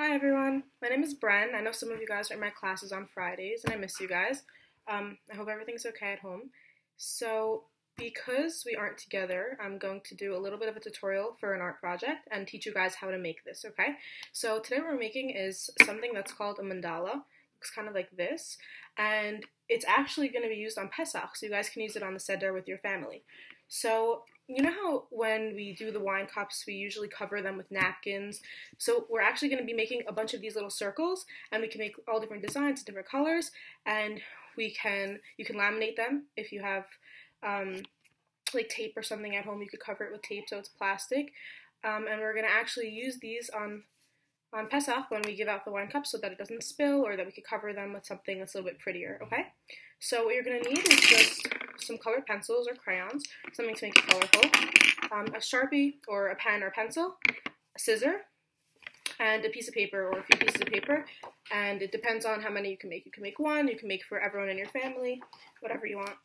Hi everyone, my name is Bren. I know some of you guys are in my classes on Fridays and I miss you guys. I hope everything's okay at home. So because we aren't together, I'm going to do a little bit of a tutorial for an art project and teach you guys how to make this, okay? So today what we're making is something that's called a mandala. Looks kind of like this, and it's actually going to be used on Pesach, so you guys can use it on the Seder with your family. So you know how when we do the wine cups, we usually cover them with napkins? So we're actually going to be making a bunch of these little circles, and we can make all different designs, different colors, and you can laminate them if you have like tape or something at home. You could cover it with tape so it's plastic, and we're going to actually use these on Pesach when we give out the wine cups so that it doesn't spill, or that we could cover them with something that's a little bit prettier, okay? So what you're going to need is just some colored pencils or crayons, something to make it colorful, a Sharpie or a pen or pencil, a scissor, and a piece of paper or a few pieces of paper, and it depends on how many you can make. You can make one, you can make for everyone in your family, whatever you want.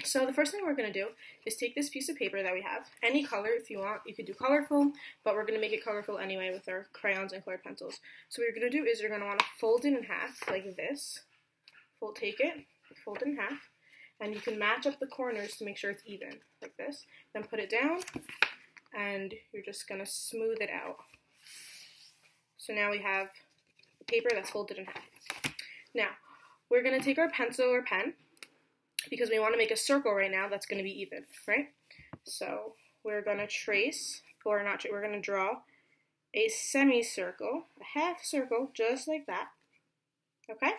So the first thing we're going to do is take this piece of paper that we have, any color if you want. You could do colorful, but we're going to make it colorful anyway with our crayons and colored pencils. So what you're going to do is you're going to want to fold it in half like this. Take it, fold it in half, and you can match up the corners to make sure it's even, like this. Then put it down, and you're just going to smooth it out. So now we have the paper that's folded in half. Now, we're going to take our pencil or pen, because we want to make a circle right now that's going to be even, right? So we're going to trace, or not, we're going to draw a semicircle, a half circle, just like that, okay?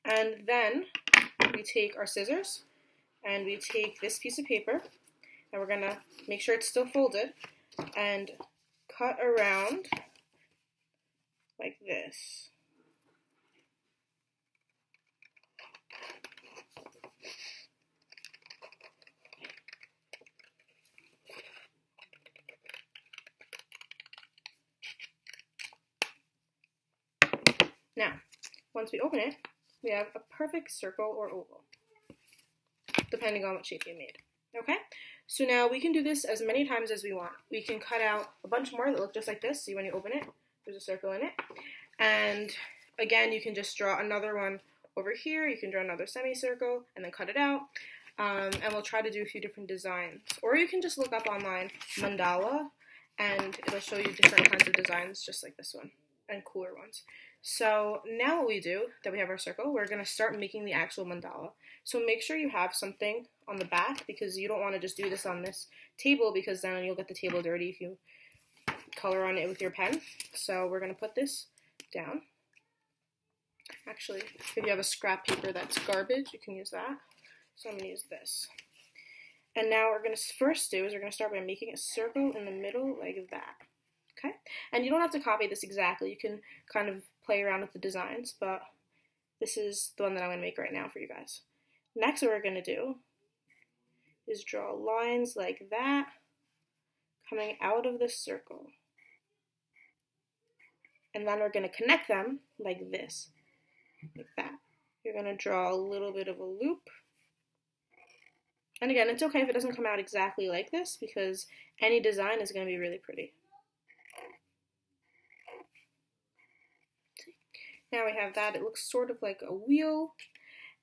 And then we take our scissors, and we take this piece of paper, and we're going to make sure it's still folded, and cut around like this. Now, once we open it, we have a perfect circle or oval, depending on what shape you made, okay? So now we can do this as many times as we want. We can cut out a bunch more that look just like this. See, when you open it, there's a circle in it. And again, you can just draw another one over here. You can draw another semicircle and then cut it out. And we'll try to do a few different designs. Or you can just look up online mandala, and it'll show you different kinds of designs just like this one, and cooler ones. So now what we do, that we have our circle, we're going to start making the actual mandala. So make sure you have something on the back, because you don't want to just do this on this table, because then you'll get the table dirty if you color on it with your pen. So we're going to put this down. Actually, if you have a scrap paper that's garbage, you can use that. So I'm going to use this. And now what we're going to first do is we're going to start by making a circle in the middle like that. Okay? And you don't have to copy this exactly. You can kind of play around with the designs, but this is the one that I'm going to make right now for you guys. Next, what we're going to do is draw lines like that coming out of the circle. And then we're going to connect them like this, like that. You're going to draw a little bit of a loop. And again, it's okay if it doesn't come out exactly like this, because any design is going to be really pretty. Now we have that. It looks sort of like a wheel.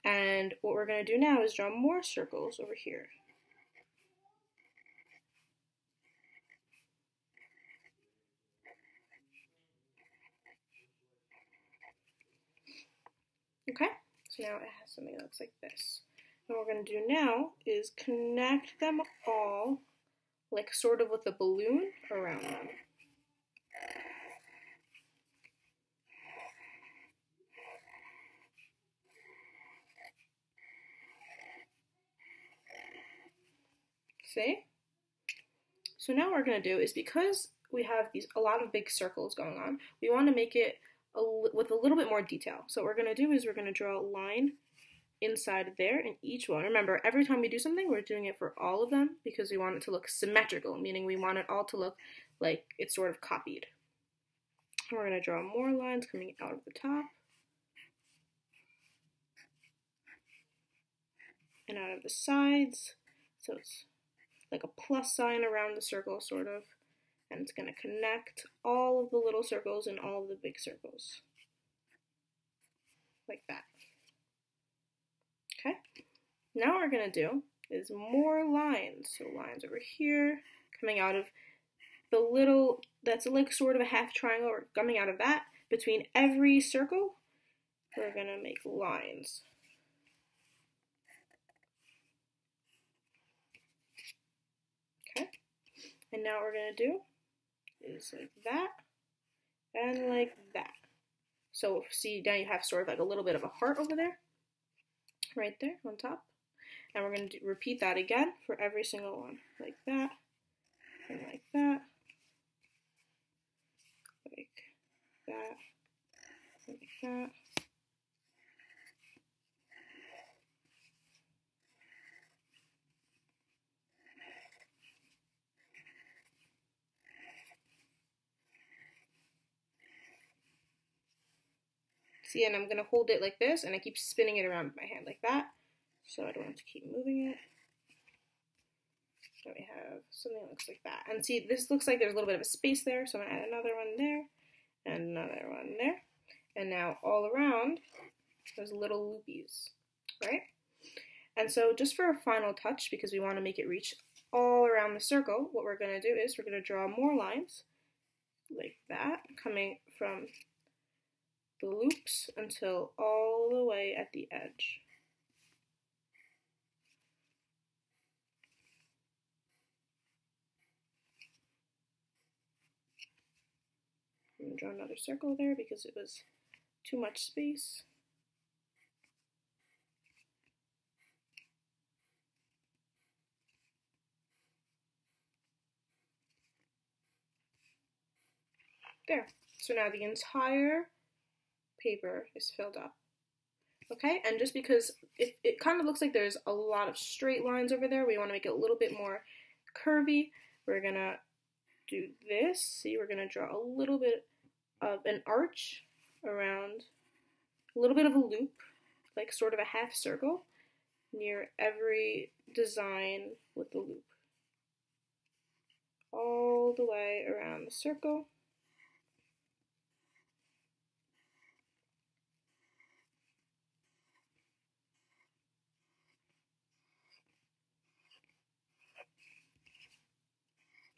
And what we're going to do now is draw more circles over here. Okay, so now it has something that looks like this. And what we're going to do now is connect them all, like sort of with a balloon around them. See? So now what we're going to do is, because we have a lot of big circles going on, we want to make it with a little bit more detail. So what we're going to do is we're going to draw a line inside there in each one. Remember, every time we do something, we're doing it for all of them, because we want it to look symmetrical, meaning we want it all to look like it's sort of copied. And we're going to draw more lines coming out of the top and out of the sides. So it's like a plus sign around the circle, sort of. and it's going to connect all of the little circles and all of the big circles, like that. Okay, now what we're going to do is more lines. So lines over here, coming out of the little, that's like sort of a half triangle, or coming out of that. Between every circle, we're going to make lines. Okay, and now what we're going to do is like that and like that. So see, now you have sort of like a little bit of a heart over there, right there on top. And we're going to repeat that again for every single one, like that, and like that, like that, and like that. See, and I'm going to hold it like this, and I keep spinning it around with my hand like that, so I don't have to keep moving it. So we have something that looks like that. And see, this looks like there's a little bit of a space there, so I'm going to add another one there, and another one there. And now all around, there's little loopies, right? And so just for a final touch, because we want to make it reach all around the circle, what we're going to do is we're going to draw more lines, like that, coming from the loops until all the way at the edge. I'm going to draw another circle there because it was too much space. There. So now the entire paper is filled up. Okay, and just because it kind of looks like there's a lot of straight lines over there, we want to make it a little bit more curvy. We're going to do this. See, we're going to draw a little bit of an arch around, a little bit of a loop, like sort of a half circle near every design with the loop. All the way around the circle.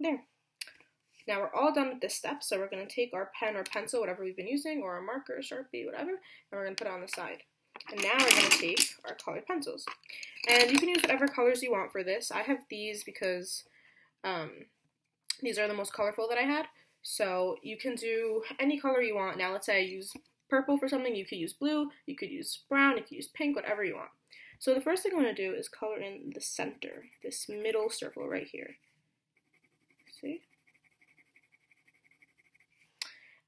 There. Now we're all done with this step, so we're going to take our pen or pencil, whatever we've been using, or a marker, Sharpie, whatever, and we're going to put it on the side. And now we're going to take our colored pencils. And you can use whatever colors you want for this. I have these because these are the most colorful that I had. So you can do any color you want. Now let's say I use purple for something, you could use blue, you could use brown, you could use pink, whatever you want. So the first thing I'm going to do is color in the center, this middle circle right here. See?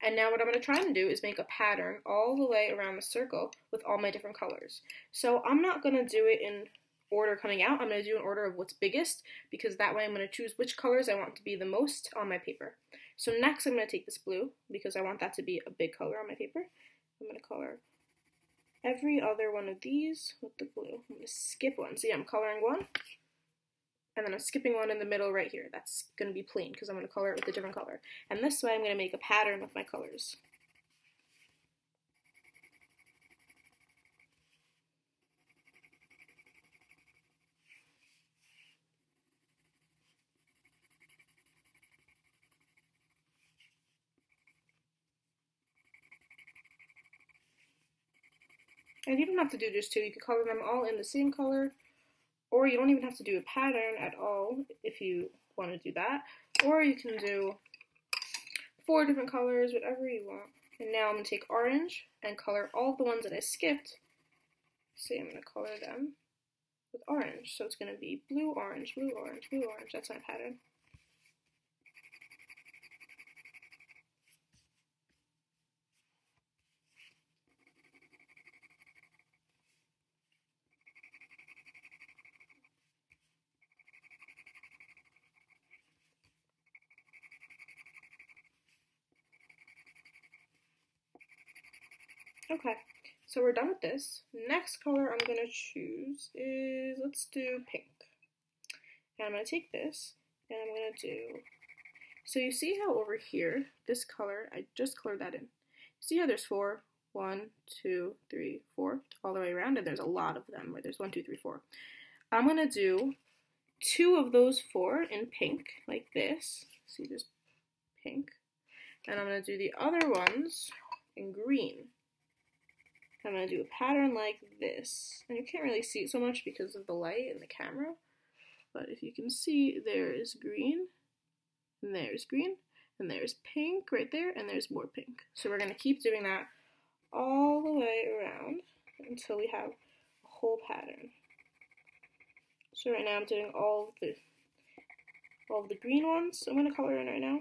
And now what I'm going to try and do is make a pattern all the way around the circle with all my different colors. So I'm not going to do it in order coming out. I'm going to do an order of what's biggest, because that way I'm going to choose which colors I want to be the most on my paper. So next I'm going to take this blue, because I want that to be a big color on my paper. I'm going to color every other one of these with the blue. I'm going to skip one. See, I'm coloring one, and then I'm skipping one in the middle right here. That's going to be plain because I'm going to color it with a different color. And this way I'm going to make a pattern with my colors. And you don't have to do just two. You can color them all in the same color, or you don't even have to do a pattern at all if you want to do that. Or you can do 4 different colors, whatever you want. And now I'm going to take orange and color all the ones that I skipped. See, I'm going to color them with orange. So it's going to be blue, orange, blue, orange, blue, orange. That's my pattern. Okay, so we're done with this. Next color I'm going to choose is, let's do pink. And I'm going to take this, and I'm going to do So you see how over here, this color, I just colored that in. See how there's 4, 1, 2, 3, 4, all the way around, and there's a lot of them, where there's 1, 2, 3, 4. I'm going to do 2 of those 4 in pink, like this. See, there's pink. And I'm going to do the other ones in green. I'm going to do a pattern like this. And you can't really see it so much because of the light and the camera. But if you can see, there is green, and there's green, and there's pink right there, and there's more pink. So we're going to keep doing that all the way around until we have a whole pattern. So right now I'm doing all of the green ones. So I'm going to color in right now.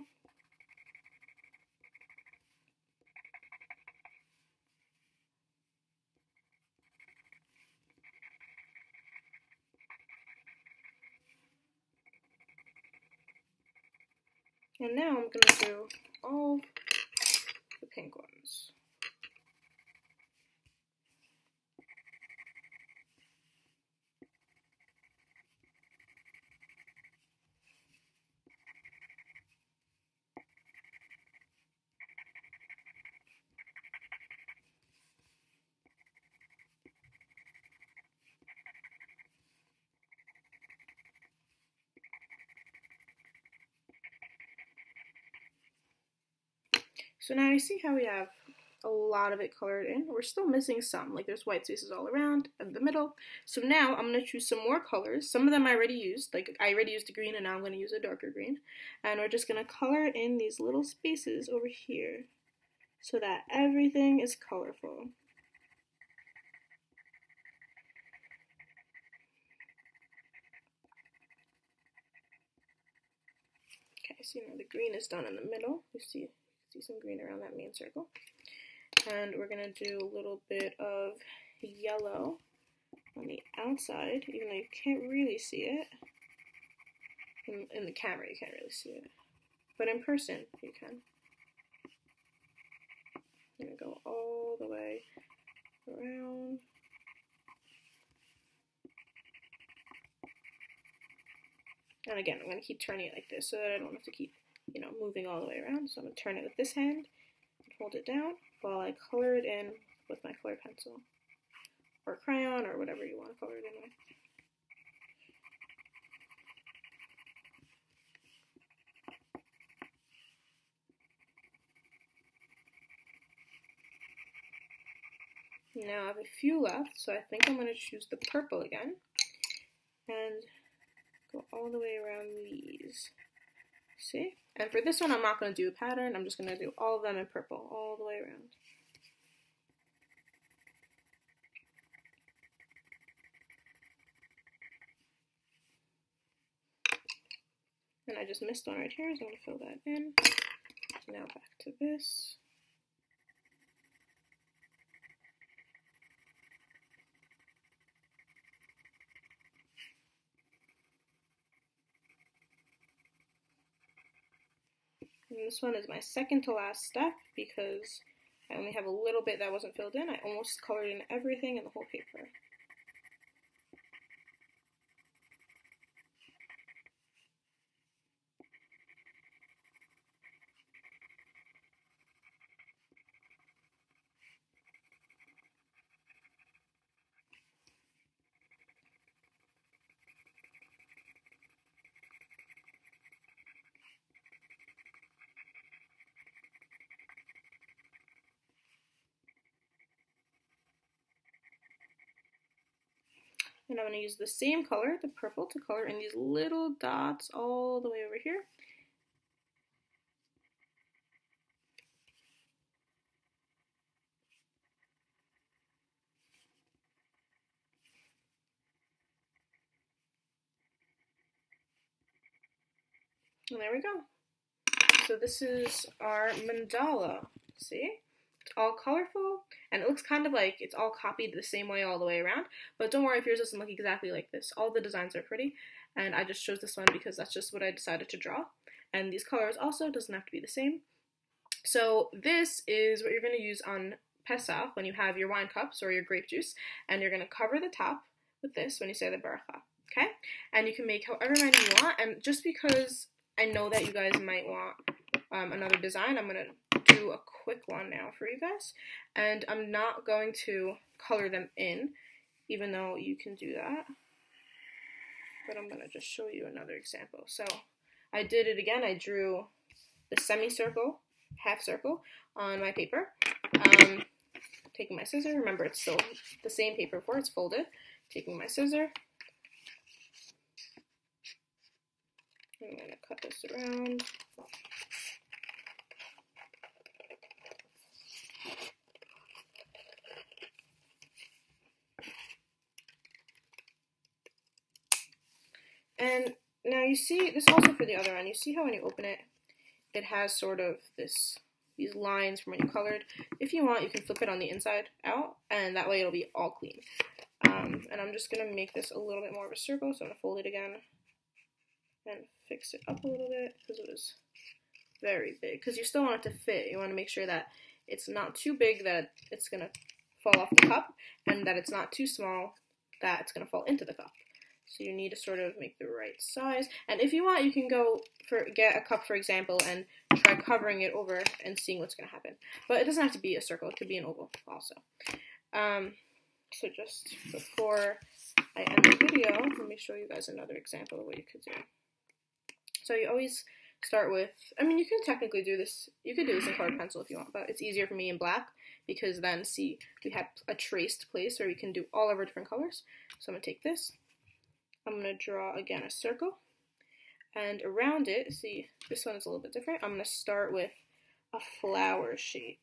And now I'm going to do all the pink ones. So now you see how we have a lot of it colored in. We're still missing some, like there's white spaces all around in the middle. So now I'm going to choose some more colors. Some of them I already used, like I already used a green and now I'm going to use a darker green. And we're just going to color in these little spaces over here so that everything is colorful. Okay, so now the green is done in the middle. You see some green around that main circle. And we're going to do a little bit of yellow on the outside, even though you can't really see it. In the camera, you can't really see it. But in person, you can. I'm going to go all the way around. And again, I'm going to keep turning it like this so that I don't have to keep, moving all the way around. So I'm going to turn it with this hand and hold it down while I color it in with my color pencil or crayon or whatever you want to color it in with. Now I have a few left, so I think I'm going to choose the purple again and go all the way around these. See? And for this one, I'm not going to do a pattern. I'm just going to do all of them in purple all the way around. And I just missed one right here, so I'm going to fill that in. So now back to this. And this one is my second to last step because I only have a little bit that wasn't filled in. I almost colored in everything in the whole paper. And I'm going to use the same color, the purple, to color in these little dots all the way over here. And there we go. So this is our mandala, see? It's all colorful, and it looks kind of like it's all copied the same way all the way around, but don't worry if yours doesn't look exactly like this. All the designs are pretty, and I just chose this one because that's just what I decided to draw. And these colors also doesn't have to be the same. So this is what you're going to use on Pesach when you have your wine cups or your grape juice, and you're going to cover the top with this when you say the beracha, okay? And you can make however many you want, and just because I know that you guys might want another design. I'm going to do a quick one now for you guys. And I'm not going to color them in, even though you can do that. But I'm going to just show you another example. So I did it again. I drew the semicircle, half circle on my paper. Taking my scissors, remember it's still the same paper before it's folded. Taking my scissor, I'm going to cut this around. And now you see, this also for the other end, you see how when you open it, it has sort of these lines from when you colored. If you want, you can flip it on the inside out, and that way it'll be all clean. And I'm just going to make this a little bit more of a circle, so I'm going to fold it again and fix it up a little bit because it was very big. Because you still want it to fit. You want to make sure that it's not too big that it's going to fall off the cup, and that it's not too small that it's going to fall into the cup. So you need to sort of make the right size. And if you want, you can get a cup, for example, and try covering it over and seeing what's going to happen. But it doesn't have to be a circle. It could be an oval also. So just before I end the video, let me show you guys another example of what you could do. So you always start with, I mean, you can technically do this. You could do this in colored pencil if you want, but it's easier for me in black because then, see, we have a traced place where we can do all of our different colors. So I'm going to take this. I'm going to draw, again, a circle, and around it, see, this one is a little bit different. I'm going to start with a flower shape.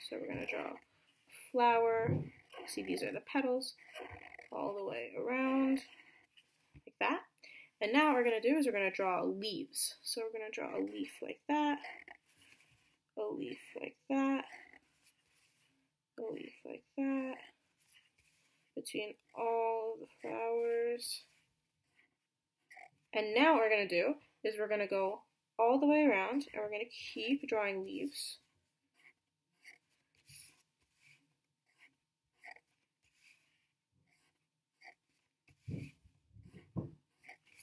So we're going to draw a flower. See, these are the petals all the way around, like that. And now what we're going to do is we're going to draw leaves. So we're going to draw a leaf like that, a leaf like that, a leaf like that, between all the flowers. And now what we're going to do is we're going to go all the way around, and we're going to keep drawing leaves.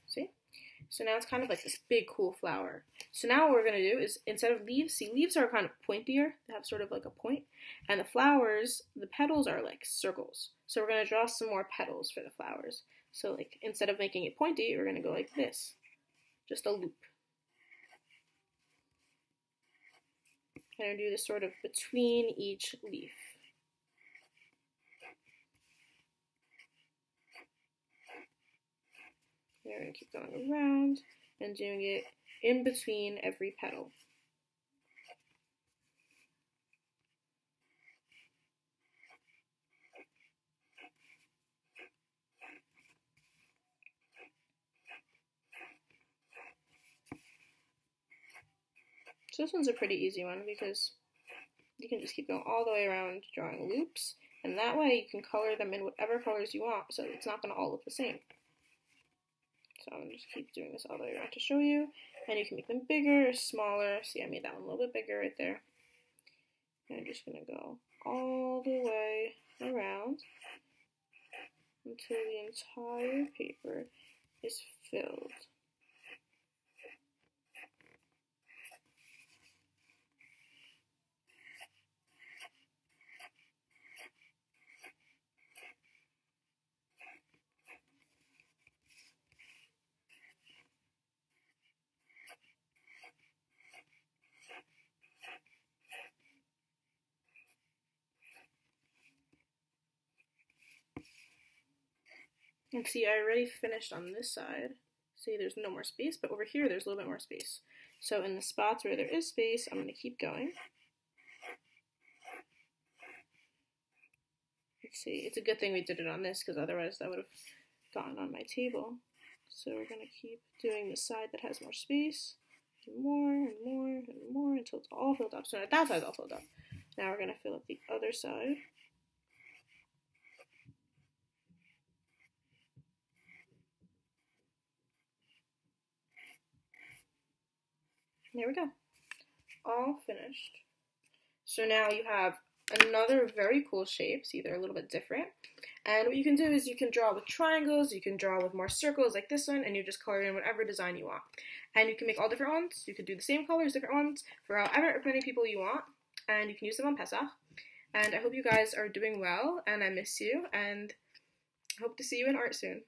See? So now it's kind of like this big, cool flower. So now what we're going to do is, instead of leaves, see, leaves are kind of pointier. They have sort of like a point. And the flowers, the petals are like circles. So we're going to draw some more petals for the flowers. So like, instead of making it pointy, we're going to go like this. Just a loop. And I do this sort of between each leaf. We're going to keep going around and doing it in between every petal. So this one's a pretty easy one because you can just keep going all the way around drawing loops, and that way you can color them in whatever colors you want, so it's not going to all look the same. So I'm going to just keep doing this all the way around to show you, and you can make them bigger or smaller. See, I made that one a little bit bigger right there. And I'm just going to go all the way around until the entire paper is filled. And see, I already finished on this side. See, there's no more space, but over here there's a little bit more space. So in the spots where there is space, I'm going to keep going. Let's see, it's a good thing we did it on this, because otherwise that would have gotten on my table. So we're going to keep doing the side that has more space, and more, and more, and more, until it's all filled up. So that side's all filled up. Now we're going to fill up the other side. There we go. All finished. So now you have another very cool shape. See, they're a little bit different. And what you can do is you can draw with triangles, you can draw with more circles like this one, and you just color in whatever design you want. And you can make all different ones. You can do the same colors, different ones, for however many people you want, and you can use them on Pesach. And I hope you guys are doing well, and I miss you, and I hope to see you in art soon.